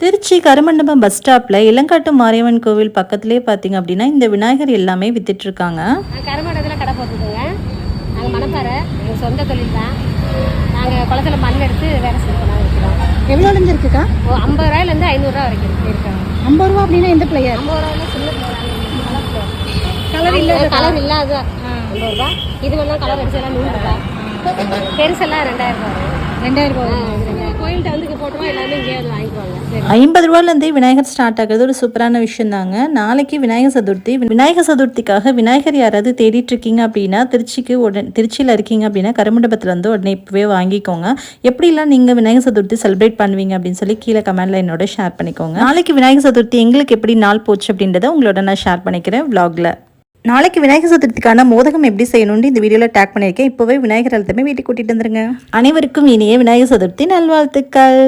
Trichy Karumandapam bus ஸ்டாப்பில் இளங்காட்டு மாரியம்மன் கோவில் பக்கத்துலேயே பார்த்தீங்க அப்படின்னா இந்த விநாயகர் எல்லாமே வித்துட்ருக்காங்க. கருமண்டபத்தில் கடை போட்டுருக்கோங்க. நாங்கள் மணப்பாறை, எங்கள் சொந்த தொழில் தான். நாங்கள் குளத்துல மண் எடுத்து வேலை செய்யலாம் இருக்கிறோம். எவ்வளோலேருந்து இருக்குக்கா? 50 ரூபாயிலேருந்து 500 ரூபா வரைக்கும் இருக்காங்க. 50 ரூபா அப்படின்னா எந்த பிளேயர்? 50 ரூபாயில சின்ன கலர் இல்லாத கலர் இல்லாத 50 ரூபா. இது வேணால் கலர் அடிச்செல்லாம் 100 ரூபா. பெருசெல்லாம் 2000 ரூபா வரும். 2000 ரூபா. கோயில்கிட்ட வந்து போட்டோம், எல்லாமே இங்கே வந்து வாங்கிக்குவாங்க. 50 ரூபாயிலேருந்தே விநாயகர் ஸ்டார்ட் ஆகுறது ஒரு சூப்பரான விஷயம் தாங்க. நாளைக்கு விநாயகர் சதுர்த்தி. விநாயகர் சதுர்த்திக்காக விநாயகர் யாராவது தேடிட்டு இருக்கீங்க அப்படின்னா திருச்சியில் இருக்கீங்க அப்படின்னா கருமண்டபத்தில் வந்து உடனே இப்போவே வாங்கிக்கோங்க. எப்படிலாம் நீங்கள் விநாயகர் சதுர்த்தி செலிப்ரேட் பண்ணுவீங்க அப்படின்னு சொல்லி கீழே கமெண்ட்ல என்னோட ஷேர் பண்ணிக்கோங்க. நாளைக்கு விநாயகர் சதுர்த்தி எங்களுக்கு எப்படி நாள் போச்சு அப்படின்றத உங்களோட நான் ஷேர் பண்ணிக்கிறேன் vlogல. நாளைக்கு விநாயகர் சதுர்த்திக்கான மோதகம் எப்படி செய்யணும்னு இந்த வீடியோவில் டேக் பண்ணியிருக்கேன். இப்போவே விநாயகர் எல்லாத்தையுமே வீட்டுக்கு கூட்டிகிட்டு வந்துருங்க. அனைவருக்கும் இனிய விநாயகர் சதுர்த்தி நல்வாழ்த்துக்கள்.